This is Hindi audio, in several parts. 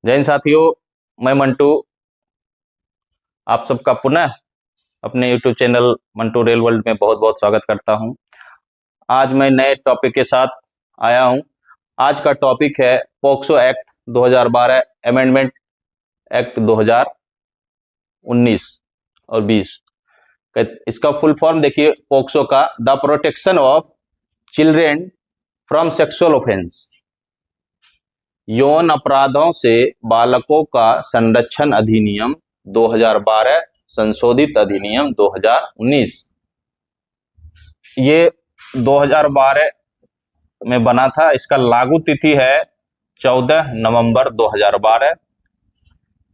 जय हिंद साथियों, मैं मंटू आप सबका पुनः अपने YouTube channel Mantu real world में बहुत बहुत स्वागत करता हूं। आज मैं नए टॉपिक के साथ आया हूं। आज का टॉपिक है पोक्सो एक्ट 2012 अमेंडमेंट एक्ट 2019 और 20। इसका फुल फॉर्म देखिए, पोक्सो का the protection of children from sexual offence, यौन अपराधों से बालकों का संरक्षण अधिनियम 2012 संशोधित अधिनियम 2019। ये 2012 में बना था। इसका लागू तिथि है 14 नवंबर 2012।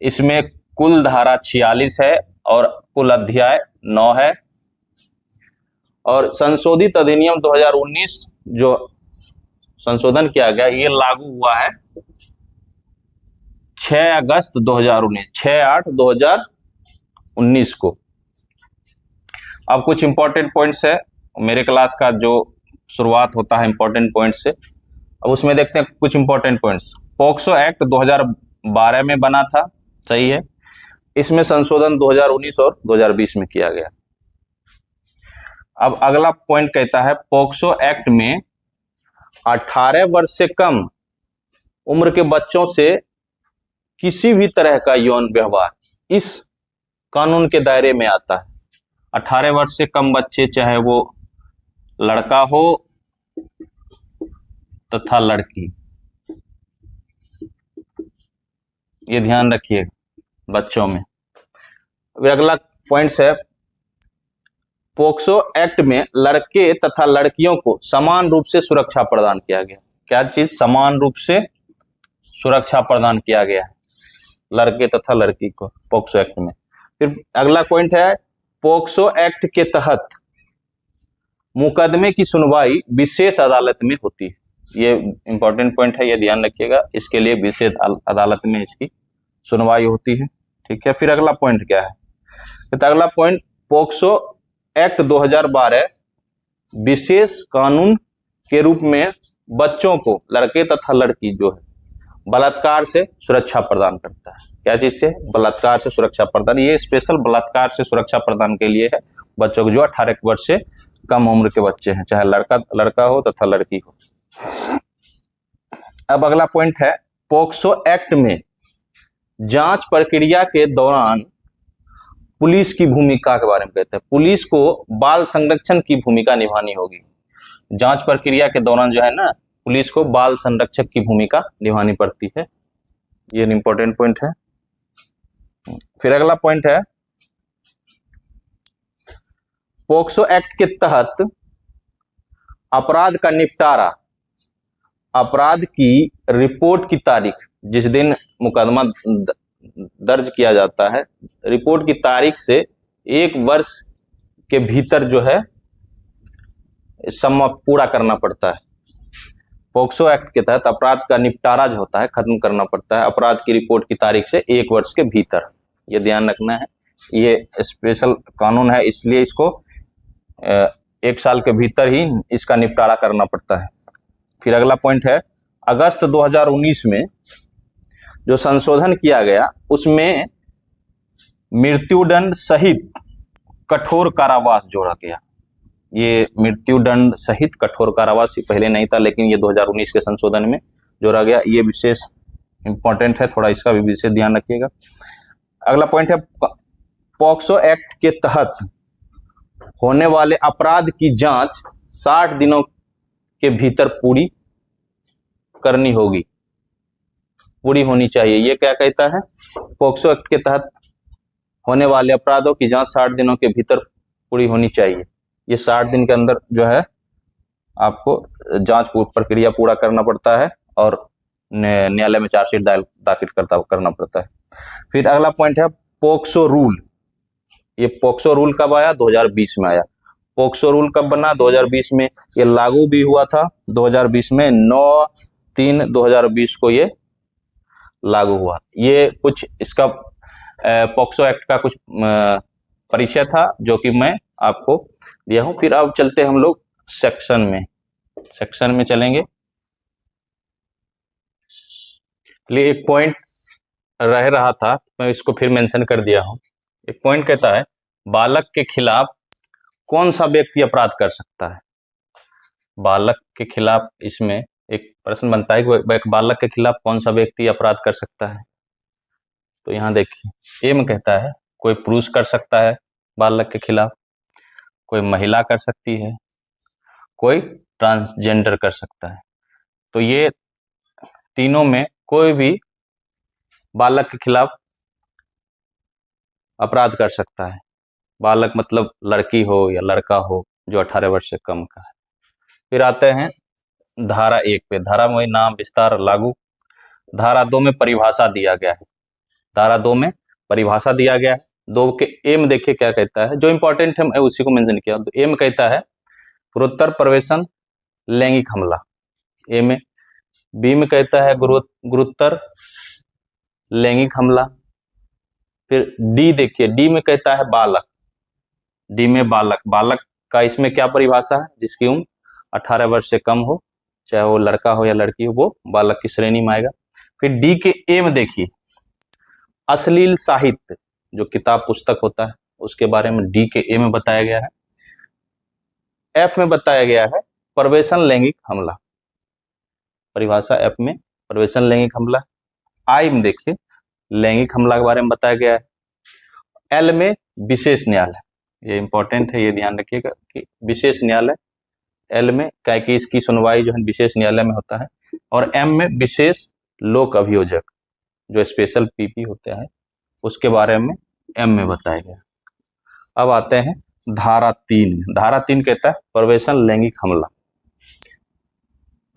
इसमें कुल धारा 46 है और कुल अध्याय 9 है। और संशोधित अधिनियम 2019 जो संशोधन किया गया, ये लागू हुआ है 6 अगस्त 2019, 6/8/2019 को। अब कुछ इंपॉर्टेंट पॉइंट्स है। मेरे क्लास का जो शुरुआत होता है इंपॉर्टेंट पॉइंट्स से, अब उसमें देखते हैं कुछ इंपॉर्टेंट पॉइंट्स। पोक्सो एक्ट 2012 में बना था, सही है। इसमें संशोधन 2019 और 2020 में किया गया। अब अगला पॉइंट कहता है, पोक्सो एक्ट में 18 वर्ष से कम उम्र के बच्चों से किसी भी तरह का यौन व्यवहार इस कानून के दायरे में आता है। 18 वर्ष से कम बच्चे, चाहे वो लड़का हो तथा लड़की, ये ध्यान रखिएगा बच्चों में। अगला पॉइंट है, पोक्सो एक्ट में लड़के तथा लड़कियों को समान रूप से सुरक्षा प्रदान किया गया। क्या चीज? समान रूप से सुरक्षा प्रदान किया गया है लड़के तथा लड़की को पोक्सो एक्ट में। फिर अगला पॉइंट है, पोक्सो एक्ट के तहत मुकदमे की सुनवाई विशेष अदालत में होती है। ये इंपॉर्टेंट पॉइंट है, ये ध्यान रखिएगा। इसके लिए विशेष अदालत में इसकी सुनवाई होती है, ठीक है। फिर अगला पॉइंट क्या है? तो अगला पॉइंट, पोक्सो एक्ट 2012 विशेष कानून के रूप में बच्चों को, लड़के तथा लड़की जो है, बलात्कार से सुरक्षा प्रदान करता है। क्या चीज से? बलात्कार से सुरक्षा प्रदान। ये स्पेशल बलात्कार से सुरक्षा प्रदान के लिए है बच्चों को जो 18 वर्ष से कम उम्र के बच्चे हैं, चाहे लड़का हो तथा लड़की हो। अब अगला पॉइंट है, पोक्सो एक्ट में जांच प्रक्रिया के दौरान पुलिस की भूमिका के बारे में कहते हैं। पुलिस को बाल संरक्षण की भूमिका निभानी होगी। जांच प्रक्रिया के दौरान जो है ना, पुलिस को बाल संरक्षक की भूमिका निभानी पड़ती है। ये इंपॉर्टेंट पॉइंट है। फिर अगला पॉइंट है, पोक्सो एक्ट के तहत अपराध का निपटारा, अपराध की रिपोर्ट की तारीख, जिस दिन मुकदमा दर्ज किया जाता है, रिपोर्ट की तारीख से 1 वर्ष के भीतर जो है समाप्त पूरा करना पड़ता है। पोक्सो एक्ट के तहत अपराध का निपटारा जो होता है, खत्म करना पड़ता है अपराध की रिपोर्ट की तारीख से 1 वर्ष के भीतर। ये ध्यान रखना है। ये स्पेशल कानून है, इसलिए इसको 1 साल के भीतर ही इसका निपटारा करना पड़ता है। फिर अगला पॉइंट है, अगस्त 2019 में जो संशोधन किया गया, उसमें मृत्युदंड सहित कठोर कारावास जोड़ा गया। ये मृत्युदंड सहित कठोर कारावास पहले नहीं था, लेकिन ये 2019 के संशोधन में जोड़ा गया। ये विशेष इंपॉर्टेंट है, थोड़ा इसका भी विशेष ध्यान रखिएगा। अगला पॉइंट है, पोक्सो एक्ट के तहत होने वाले अपराध की जांच 60 दिनों के भीतर पूरी करनी होगी, पूरी होनी चाहिए। ये क्या कहता है? पोक्सो एक्ट के तहत होने वाले अपराधों की जांच 60 दिनों के भीतर पूरी होनी चाहिए। ये 60 दिन के अंदर जो है आपको जांच प्रक्रिया पूरा करना पड़ता है और न्यायालय में चार्जशीट दाखिल करना पड़ता है। फिर अगला पॉइंट है, पोक्सो रूल। ये पोक्सो रूल कब आया? 2020 में आया। पोक्सो रूल कब बना? 2020 में। ये लागू भी हुआ था 2020 में, 9/3/2020 को ये लागू हुआ। ये कुछ इसका पोक्सो एक्ट का कुछ परिचय था जो कि मैं आपको दिया हूं। फिर अब चलते हम लोग सेक्शन में चलेंगे। एक पॉइंट रह रहा था, मैं इसको फिर मेंशन कर दिया हूं। एक पॉइंट कहता है बालक के खिलाफ कौन सा व्यक्ति अपराध कर सकता है। बालक के खिलाफ इसमें एक प्रश्न बनता है कि एक बालक के खिलाफ कौन सा व्यक्ति अपराध कर सकता है। तो यहाँ देखिए, ए में कहता है कोई पुरुष कर सकता है बालक के खिलाफ, कोई महिला कर सकती है, कोई ट्रांसजेंडर कर सकता है। तो ये तीनों में कोई भी बालक के खिलाफ अपराध कर सकता है। बालक मतलब लड़की हो या लड़का हो जो 18 वर्ष से कम का है। फिर आते हैं धारा 1 पे। धारा में नाम विस्तार लागू। धारा 2 में परिभाषा दिया गया है। धारा 2 में परिभाषा दिया गया है। 2 के ए में देखिए क्या कहता है, जो इंपॉर्टेंट है मैं उसी को मेंशन किया। तो ए में कहता है गुरुतर प्रवेशन लैंगिक हमला, ए में। बी में कहता है गुरुतर लैंगिक हमला। फिर डी देखिए, डी में कहता है बालक। डी में बालक, बालक का इसमें क्या परिभाषा है, जिसकी उम्र 18 वर्ष से कम हो, चाहे वो लड़का हो या लड़की हो, वो बालक की श्रेणी में आएगा। फिर डी के ए में देखिए अश्लील साहित्य, जो किताब पुस्तक होता है उसके बारे में डी के ए में बताया गया है। एफ में बताया गया है प्रवेशन लैंगिक हमला, परिभाषा एफ में प्रवेशन लैंगिक हमला। आई में देखिए लैंगिक हमला के बारे में बताया गया है। एल में विशेष न्यायालय, ये इंपॉर्टेंट है, ये ध्यान रखिएगा कि विशेष न्यायालय एल में, क्या कि इसकी सुनवाई जो है विशेष न्यायालय में होता है। और एम में विशेष लोक अभियोजक, जो स्पेशल पीपी होते हैं, उसके बारे में एम में बताया गया। अब आते हैं धारा 3। धारा 3 कहता है प्रवेशन लैंगिक हमला।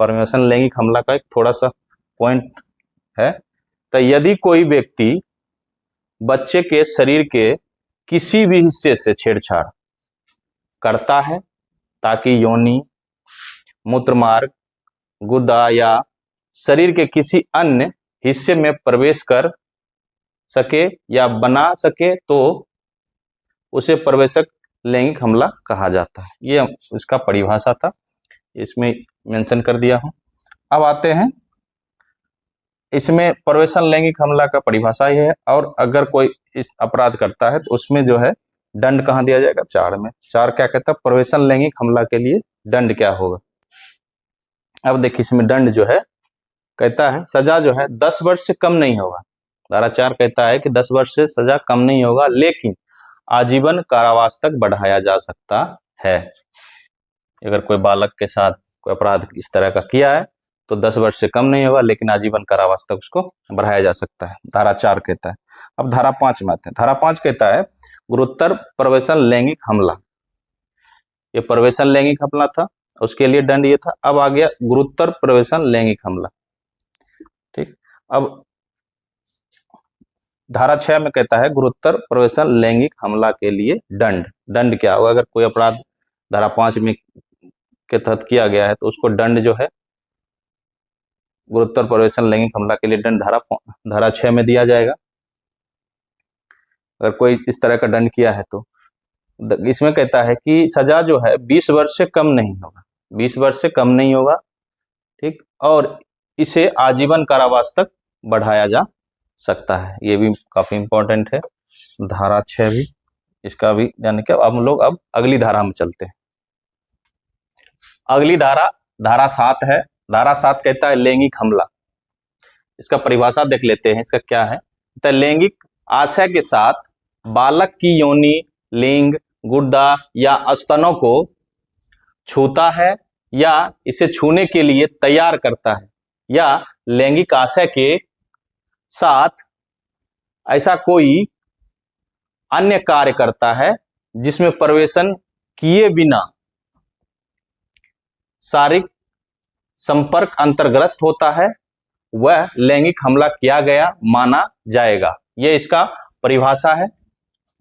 प्रवेशन लैंगिक हमला का एक थोड़ा सा पॉइंट है। तो यदि कोई व्यक्ति बच्चे के शरीर के किसी भी हिस्से से छेड़छाड़ करता है ताकि योनि, मूत्रमार्ग, गुदा या शरीर के किसी अन्य हिस्से में प्रवेश कर सके या बना सके, तो उसे प्रवेशक लैंगिक हमला कहा जाता है। ये इसका परिभाषा था, इसमें मेंशन कर दिया हूं। अब आते हैं इसमें प्रवेशन लैंगिक हमला का परिभाषा ही है। और अगर कोई इस अपराध करता है तो उसमें जो है दंड कहाँ दिया जाएगा, 4 में। 4 क्या कहता है, प्रवेशन लैंगिक हमला के लिए दंड क्या होगा। अब देखिए इसमें दंड जो है कहता है सजा जो है 10 वर्ष से कम नहीं होगा। धारा 4 कहता है कि 10 वर्ष से सजा कम नहीं होगा, लेकिन आजीवन कारावास तक बढ़ाया जा सकता है। अगर कोई बालक के साथ कोई अपराध इस तरह का किया है तो 10 वर्ष से कम नहीं होगा, लेकिन आजीवन कारावास तक उसको बढ़ाया जा सकता है, धारा 4 कहता है। अब धारा 5 में आते हैं। धारा 5 कहता है गुरुतर प्रवेशन लैंगिक हमला। ये प्रवेशन लैंगिक हमला था, उसके लिए दंड ये था। अब आ गया गुरुतर प्रवेशन लैंगिक हमला। ठीक, अब धारा 6 में कहता है गुरुतर प्रवेशन लैंगिक हमला के लिए दंड क्या होगा। अगर कोई अपराध धारा 5 में के तहत किया गया है तो उसको दंड जो है गुरुतर प्रवेशन लैंगिक हमला के लिए दंड धारा 6 में दिया जाएगा। अगर कोई इस तरह का दंड किया है तो इसमें कहता है कि सजा जो है 20 वर्ष से कम नहीं होगा, 20 वर्ष से कम नहीं होगा। ठीक, और इसे आजीवन कारावास तक बढ़ाया जा सकता है। ये भी काफी इंपॉर्टेंट है, धारा 6 भी, इसका भी यानी कि अब हम लोग अब अगली धारा में चलते हैं। अगली धारा 7 है। धारा 7 कहता है लैंगिक हमला। इसका परिभाषा देख लेते हैं, इसका क्या है। तो लैंगिक आशय के साथ बालक की योनि, लिंग, गुर्दा या स्तनों को छूता है या इसे छूने के लिए तैयार करता है, या लैंगिक आशय के साथ ऐसा कोई अन्य कार्य करता है जिसमें प्रवेशन किए बिना शारीरिक संपर्क अंतर्ग्रस्त होता है, वह लैंगिक हमला किया गया माना जाएगा। यह इसका परिभाषा है,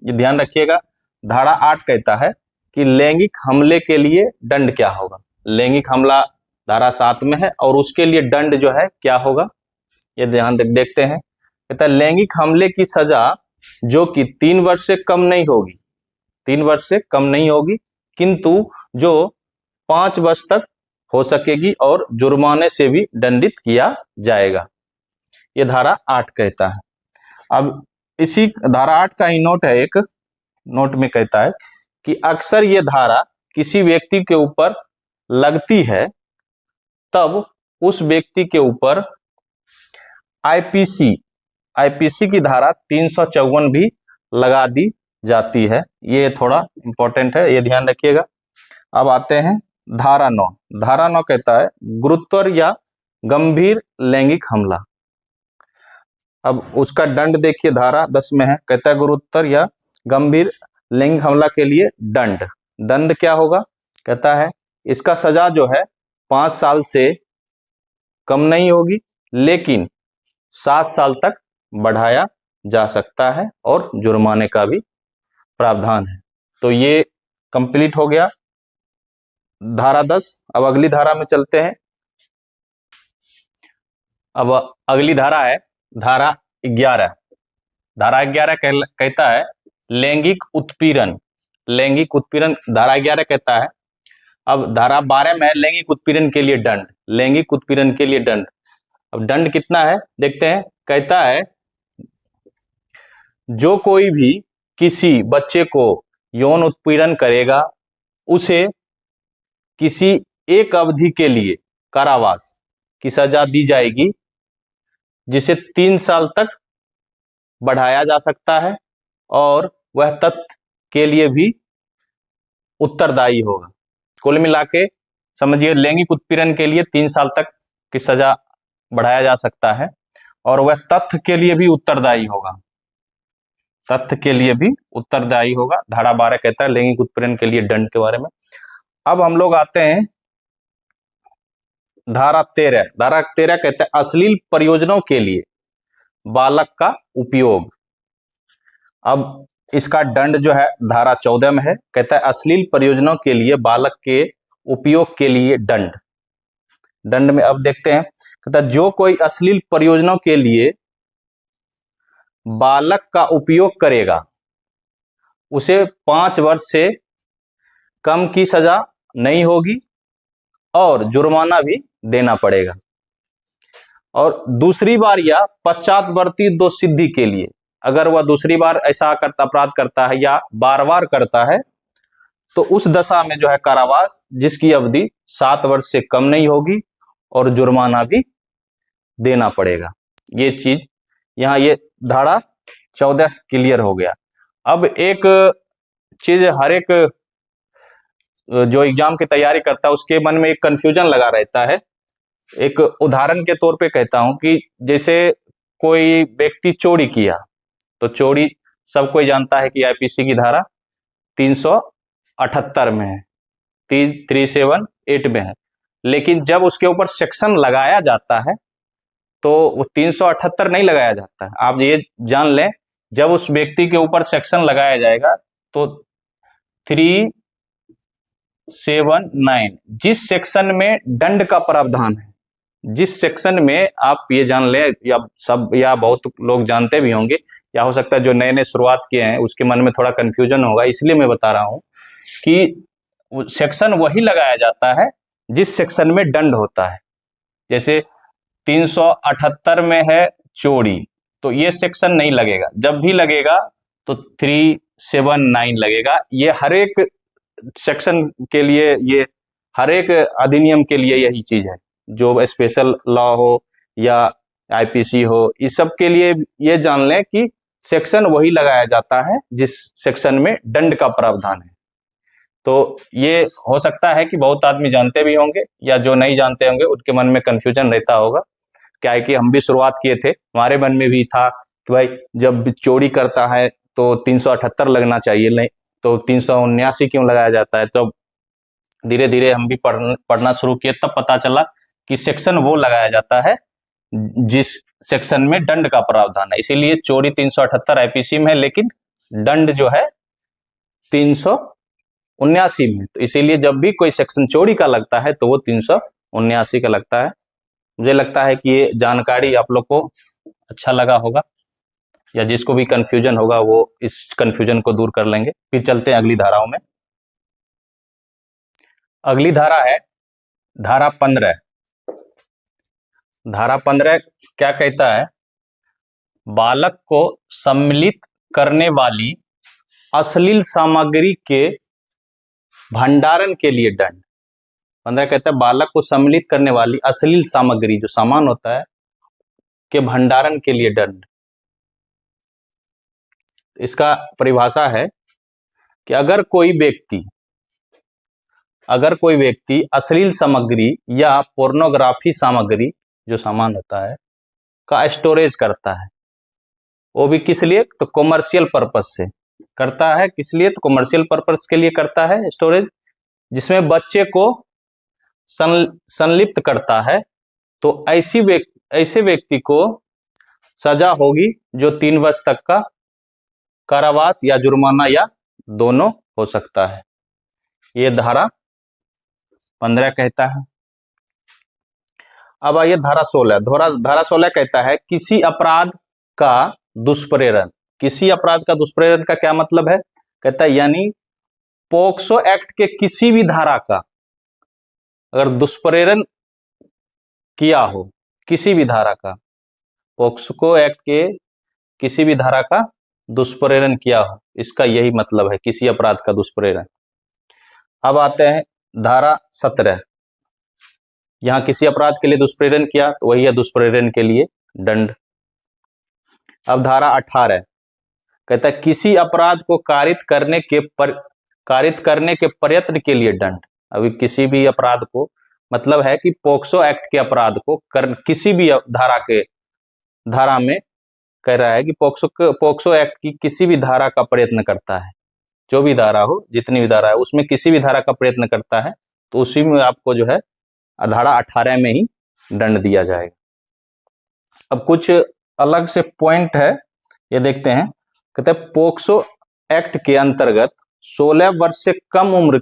ये ध्यान रखिएगा। धारा 8 कहता है कि लैंगिक हमले के लिए दंड क्या होगा। लैंगिक हमला धारा 7 में है और उसके लिए दंड जो है क्या होगा, ये ध्यान देखते हैं। कहता है लैंगिक हमले की सजा जो कि 3 वर्ष से कम नहीं होगी, 3 वर्ष से कम नहीं होगी, किंतु जो 5 वर्ष तक हो सकेगी और जुर्माने से भी दंडित किया जाएगा। ये धारा 8 कहता है। अब इसी धारा 8 का ही नोट है, एक नोट में कहता है कि अक्सर ये धारा किसी व्यक्ति के ऊपर लगती है तब उस व्यक्ति के ऊपर आईपीसी की धारा 354 भी लगा दी जाती है। ये थोड़ा इंपॉर्टेंट है, ये ध्यान रखिएगा। अब आते हैं धारा 9। धारा 9 कहता है गुरुतर या गंभीर लैंगिक हमला। अब उसका दंड देखिए, धारा 10 में है, कहता है गुरुतर या गंभीर लैंगिक हमला के लिए दंड क्या होगा, कहता है इसका सजा जो है 5 साल से कम नहीं होगी, लेकिन 7 साल तक बढ़ाया जा सकता है और जुर्माने का भी प्रावधान है। तो ये कंप्लीट हो गया धारा 10। अब अगली धारा में चलते हैं। अब अगली धारा है धारा 11। धारा 11 कहता है लैंगिक उत्पीड़न। धारा 11 कहता है, अब धारा 12 में है लैंगिक उत्पीड़न के लिए दंड। अब दंड कितना है देखते हैं। कहता है जो कोई भी किसी बच्चे को यौन उत्पीड़न करेगा उसे किसी एक अवधि के लिए कारावास की सजा दी जाएगी, जिसे 3 साल तक बढ़ाया जा सकता है और वह तथ्य के लिए भी उत्तरदायी होगा। कुल मिला के समझिए लैंगिक उत्पीड़न के लिए 3 साल तक की सजा बढ़ाया जा सकता है और वह तथ्य के लिए भी उत्तरदायी होगा। धारा 12 कहता है लैंगिक उत्पीड़न के लिए दंड के बारे में। अब हम लोग आते हैं धारा 13। धारा 13 कहता है अश्लील प्रयोजनों के लिए बालक का उपयोग। अब इसका दंड जो है धारा 14 में है, कहता है अश्लील प्रयोजनों के लिए बालक के उपयोग के लिए दंड में अब देखते हैं। कहता है जो कोई अश्लील प्रयोजनों के लिए बालक का उपयोग करेगा उसे 5 वर्ष से कम की सजा नहीं होगी और जुर्माना भी देना पड़ेगा। और दूसरी बार या पश्चातवर्ती दोष सिद्धि के लिए अगर वह दूसरी बार ऐसा अपराध करता है या बार बार करता है तो उस दशा में जो है कारावास जिसकी अवधि 7 वर्ष से कम नहीं होगी और जुर्माना भी देना पड़ेगा। ये चीज यहाँ ये धारा 14 क्लियर हो गया। अब एक चीज हर एक जो एग्जाम की तैयारी करता है उसके मन में एक कंफ्यूजन लगा रहता है। एक उदाहरण के तौर पे कहता हूं कि जैसे कोई व्यक्ति चोरी किया, तो चोरी सब कोई जानता है कि आईपीसी की धारा 378 में है, 378 में है, लेकिन जब उसके ऊपर सेक्शन लगाया जाता है तो वो 378 नहीं लगाया जाता है। आप ये जान लें जब उस व्यक्ति के ऊपर सेक्शन लगाया जाएगा तो 379 जिस सेक्शन में दंड का प्रावधान है, जिस सेक्शन में आप ये जान लें या बहुत लोग जानते भी होंगे या हो सकता है जो नए नए शुरुआत किए हैं उसके मन में थोड़ा कंफ्यूजन होगा, इसलिए मैं बता रहा हूं कि सेक्शन वही लगाया जाता है जिस सेक्शन में दंड होता है। जैसे 378 में है चोरी, तो ये सेक्शन नहीं लगेगा, जब भी लगेगा तो 379 लगेगा। ये हर एक सेक्शन के लिए, ये हर एक अधिनियम के लिए यही चीज है, जो स्पेशल लॉ हो या आईपीसी हो, इस सब के लिए ये जान लें कि सेक्शन वही लगाया जाता है जिस सेक्शन में दंड का प्रावधान है। तो ये हो सकता है कि बहुत आदमी जानते भी होंगे या जो नहीं जानते होंगे उनके मन में कंफ्यूजन रहता होगा। क्या है कि हम भी शुरुआत किए थे, हमारे मन में भी था कि भाई जब चोरी करता है तो 378 लगना चाहिए, नहीं तो 379 क्यों लगाया जाता है। तो धीरे धीरे हम भी पढ़ना शुरू किए, तब पता चला कि सेक्शन वो लगाया जाता है जिस सेक्शन में दंड का प्रावधान है। इसीलिए चोरी 378 आईपीसी में है, लेकिन दंड जो है 379 में। तो इसीलिए जब भी कोई सेक्शन चोरी का लगता है तो वो 379 का लगता है। मुझे लगता है कि ये जानकारी आप लोग को अच्छा लगा होगा, या जिसको भी कंफ्यूजन होगा वो इस कंफ्यूजन को दूर कर लेंगे। फिर चलते हैं अगली धाराओं में। अगली धारा है धारा 15। धारा 15 क्या कहता है, बालक को सम्मिलित करने वाली अश्लील सामग्री के भंडारण के लिए दंड। 15 कहता है बालक को सम्मिलित करने वाली अश्लील सामग्री, जो सामान होता है, के भंडारण के लिए दंड। इसका परिभाषा है कि अगर कोई व्यक्ति अश्लील सामग्री या पोर्नोग्राफी सामग्री, जो सामान होता है, का स्टोरेज करता है, वो भी किस लिए, तो कॉमर्शियल पर्पस से करता है। किस लिए, तो कॉमर्शियल पर्पस के लिए करता है स्टोरेज, जिसमें बच्चे को संलिप्त करता है, तो ऐसे व्यक्ति को सजा होगी जो 3 वर्ष तक का कारावास या जुर्माना या दोनों हो सकता है। ये धारा 15 कहता है। अब आइए धारा 16। धारा 16 कहता है किसी अपराध का दुष्प्रेरण। किसी अपराध का दुष्प्रेरण का क्या मतलब है, कहता है यानी पोक्सो एक्ट के किसी भी धारा का अगर दुष्प्रेरण किया हो, किसी भी धारा का, पोक्सो एक्ट के किसी भी धारा का दुष्प्रेरण किया हो, इसका यही मतलब है, किसी अपराध का दुष्प्रेरण। अब आते हैं धारा 17। यहां किसी अपराध के लिए दुष्प्रेरण किया तो वही है दुष्प्रेरण के लिए दंड। अब धारा 18 कहता है किसी अपराध को कारित करने के प्रयत्न के लिए दंड। अभी किसी भी अपराध को, मतलब है कि पोक्सो एक्ट के अपराध को किसी भी धारा में कह रहा है कि पोक्सो एक्ट की किसी भी धारा का प्रयत्न करता है, जो भी धारा हो, जितनी भी धारा है, उसमें किसी भी धारा का प्रयत्न करता है, तो उसी में आपको जो है धारा 18 में ही दंड दिया जाएगा। अब कुछ अलग से पॉइंट है, ये देखते हैं। कहते हैं पोक्सो एक्ट के अंतर्गत 16 वर्ष से कम उम्र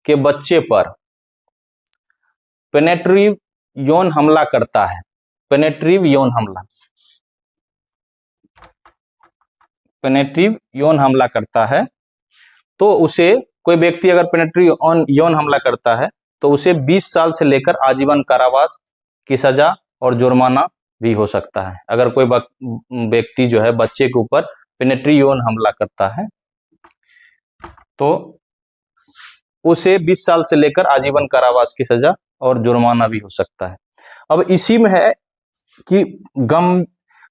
के बच्चे पर पेनेट्रेटिव यौन हमला करता है। पेनेट्रेटिव यौन हमला करता है, तो उसे, कोई व्यक्ति अगर पेनेट्रेटिव यौन हमला करता है तो उसे 20 साल से लेकर आजीवन कारावास की सजा और जुर्माना भी हो सकता है। अगर कोई व्यक्ति जो है बच्चे के ऊपर पेनेट्रेटिव यौन हमला करता है तो उसे 20 साल से लेकर आजीवन कारावास की सजा और जुर्माना भी हो सकता है। अब इसी में है कि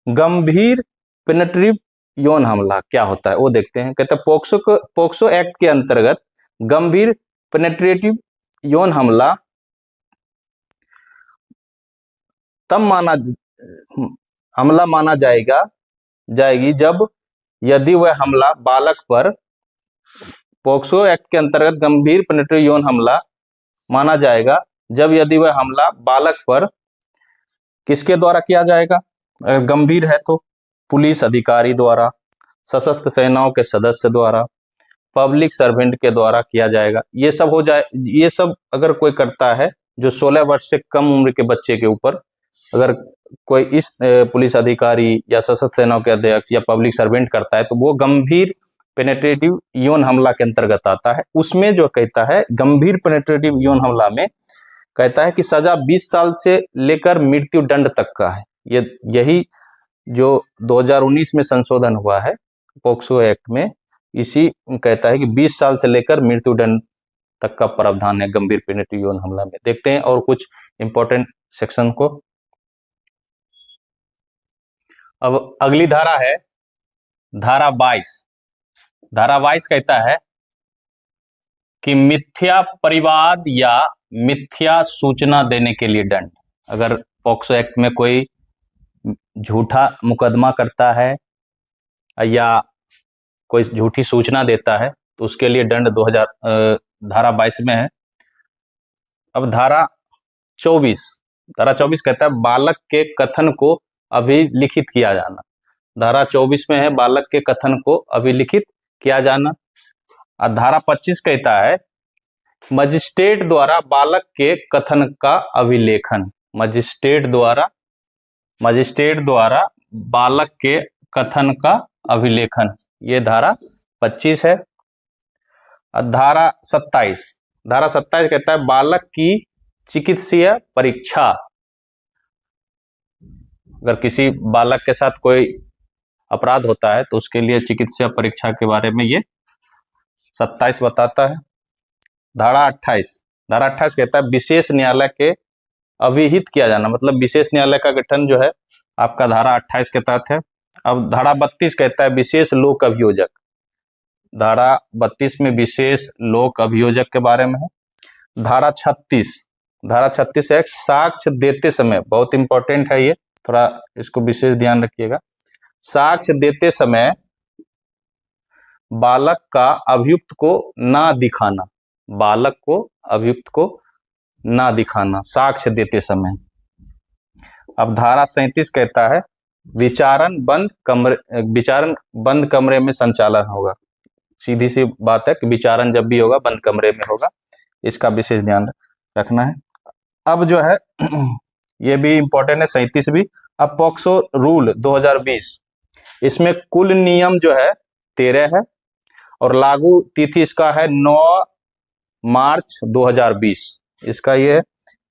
गंभीर पेनेट्रेटिव यौन हमला क्या होता है, वो देखते हैं। कहते हैं पोक्सो एक्ट के अंतर्गत गंभीर पेनेट्रेटिव यौन हमला तब माना जाएगी जब यदि वह हमला बालक पर, पोक्सो एक्ट के अंतर्गत गंभीर पेनेट्रेटिव यौन हमला माना जाएगा जब यदि वह हमला बालक पर किसके द्वारा किया जाएगा, अगर गंभीर है तो पुलिस अधिकारी द्वारा, सशस्त्र सेनाओं के सदस्य द्वारा, पब्लिक सर्वेंट के द्वारा किया जाएगा। ये सब अगर कोई करता है जो 16 वर्ष से कम उम्र के बच्चे के ऊपर, अगर कोई इस पुलिस अधिकारी या सशस्त्र सेनाओं के अध्यक्ष या पब्लिक सर्वेंट करता है तो वो गंभीर पेनेट्रेटिव यौन हमला के अंतर्गत आता है। उसमें जो कहता है गंभीर पेनेट्रेटिव यौन हमला में कहता है कि सजा 20 साल से लेकर मृत्यु दंड तक का है। यही जो 2019 में संशोधन हुआ है पोक्सो एक्ट में, इसी कहता है कि 20 साल से लेकर मृत्यु दंड तक का प्रावधान है गंभीर पेनेट्रेटिव यौन हमला में। देखते हैं और कुछ इंपॉर्टेंट सेक्शन को। अब अगली धारा है धारा 22। धारा 22 कहता है कि मिथ्या परिवाद या मिथ्या सूचना देने के लिए दंड। अगर पोक्सो एक्ट में कोई झूठा मुकदमा करता है या कोई झूठी सूचना देता है तो उसके लिए दंड धारा 22 में है। अब धारा 24 कहता है बालक के कथन को अभिलिखित किया जाना। धारा 24 में है बालक के कथन को अभिलिखित किया जाना। और धारा 25 कहता है मजिस्ट्रेट द्वारा बालक के कथन का अभिलेखन। मजिस्ट्रेट द्वारा बालक के कथन का अभिलेखन, ये धारा 25 है। धारा 27 कहता है बालक की चिकित्सीय परीक्षा। अगर किसी बालक के साथ कोई अपराध होता है तो उसके लिए चिकित्सा परीक्षा के बारे में ये 27 बताता है। धारा 28 कहता है विशेष न्यायालय के अविहित किया जाना, मतलब विशेष न्यायालय का गठन जो है आपका धारा 28 के तहत है। अब धारा 32 कहता है विशेष लोक अभियोजक, धारा 32 में विशेष लोक अभियोजक के बारे में है। धारा 36 है साक्ष्य देते समय, बहुत इंपॉर्टेंट है ये, थोड़ा इसको विशेष ध्यान रखिएगा। साक्ष्य देते समय बालक का अभियुक्त को ना दिखाना, बालक को अभियुक्त को ना दिखाना साक्ष्य देते समय। अब धारा 37 कहता है विचारण बंद कमरे में संचालन होगा। सीधी सी बात है कि विचारण जब भी होगा बंद कमरे में होगा, इसका विशेष ध्यान रखना है। अब जो है ये भी इंपॉर्टेंट है 37 भी। अब पॉक्सो रूल 2020, इसमें कुल नियम जो है 13 है और लागू तिथि इसका है 9 मार्च 2020। इसका ये,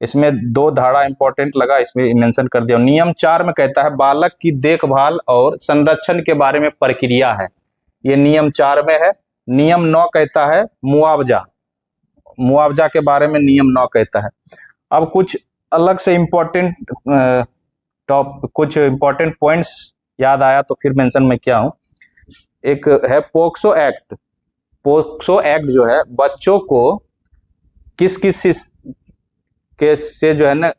इसमें 2 धारा इंपॉर्टेंट लगा, इसमें मेंशन कर दिया। नियम 4 में कहता है बालक की देखभाल और संरक्षण के बारे में प्रक्रिया है, ये नियम 4 में है। नियम 9 कहता है मुआवजा के बारे में नियम 9 कहता है। अब कुछ अलग से कुछ इंपॉर्टेंट पॉइंट्स याद आया तो फिर मेंशन में क्या हूं। एक है पोक्सो एक्ट जो है बच्चों को किस केस से जो है ना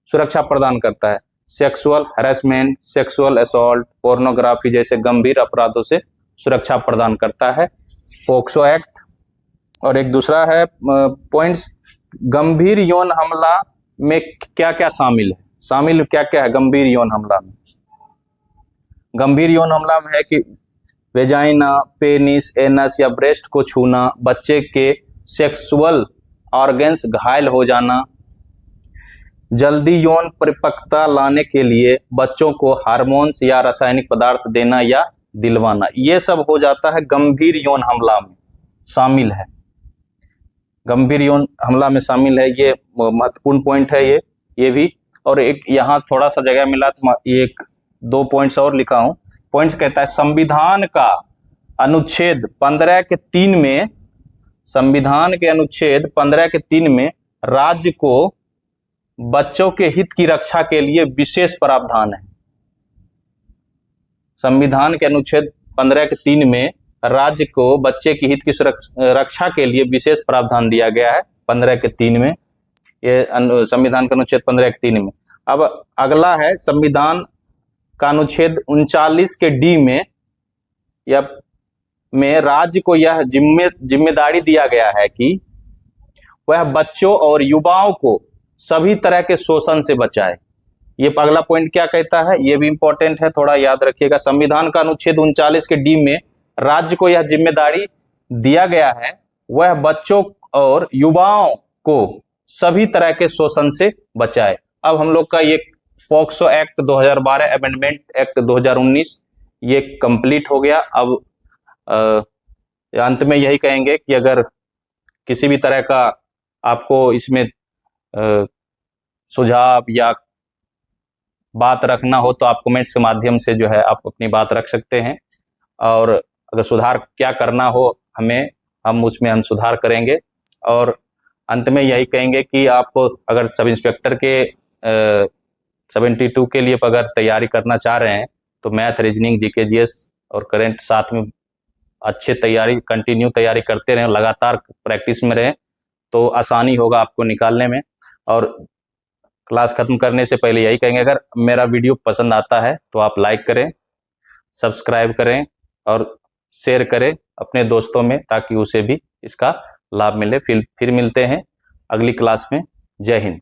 सुरक्षा प्रदान करता है, sexual harassment, sexual assault, pornography जैसे गंभीर अपराधों से सुरक्षा प्रदान करता है पोक्सो एक्ट। और एक दूसरा है पॉइंट्स, गंभीर यौन हमला में क्या क्या शामिल है गंभीर यौन हमला में। गंभीर यौन हमला में है कि वेजाइना, पेनिस, एनस या ब्रेस्ट को छूना, बच्चे के सेक्सुअल ऑर्गन्स घायल हो जाना, जल्दी यौन परिपक्वता लाने के लिए बच्चों को हार्मोन्स या रासायनिक पदार्थ देना या दिलवाना, ये सब हो जाता है गंभीर यौन हमला में शामिल है। गंभीर यौन हमला में शामिल है, ये महत्वपूर्ण पॉइंट है ये भी। और एक यहाँ थोड़ा सा जगह मिला तो एक 2 पॉइंट्स और लिखा हूं। पॉइंट कहता है संविधान का अनुच्छेद 15 के 3 में, संविधान के अनुच्छेद 15 के 3 में राज्य को बच्चों के हित की रक्षा के लिए विशेष प्रावधान है। संविधान के अनुच्छेद 15 के 3 में राज्य को बच्चे की हित की रक्षा के लिए विशेष प्रावधान दिया गया है 15 के 3 में, ये संविधान का अनुच्छेद 15 के 3 में। अब अगला है संविधान का अनुच्छेद 39 के डी में, या में राज्य को यह जिम्मेदारी दिया गया है कि वह बच्चों और युवाओं को सभी तरह के शोषण से बचाए। ये अगला पॉइंट क्या कहता है, ये भी इंपॉर्टेंट है, थोड़ा याद रखिएगा। संविधान का अनुच्छेद 39 के डी में राज्य को यह जिम्मेदारी दिया गया है वह बच्चों और युवाओं को सभी तरह के शोषण से बचाए। अब हम लोग का ये पॉक्सो एक्ट 2012 अमेंडमेंट एक्ट 2019 ये कंप्लीट हो गया। अब अंत में यही कहेंगे कि अगर किसी भी तरह का आपको इसमें सुझाव या बात रखना हो तो आप कमेंट्स के माध्यम से जो है आप अपनी बात रख सकते हैं, और अगर सुधार क्या करना हो हम उसमें सुधार करेंगे। और अंत में यही कहेंगे कि आप अगर सब इंस्पेक्टर के 72 के लिए अगर तैयारी करना चाह रहे हैं तो मैथ, रीजनिंग, जीके, जीएस और करंट साथ में अच्छे कंटिन्यू तैयारी करते रहें, लगातार प्रैक्टिस में रहें तो आसानी होगा आपको निकालने में। और क्लास खत्म करने से पहले यही कहेंगे, अगर मेरा वीडियो पसंद आता है तो आप लाइक करें, सब्सक्राइब करें और शेयर करें अपने दोस्तों में, ताकि उसे भी इसका लाभ मिले। फिर मिलते हैं अगली क्लास में। जय हिंद।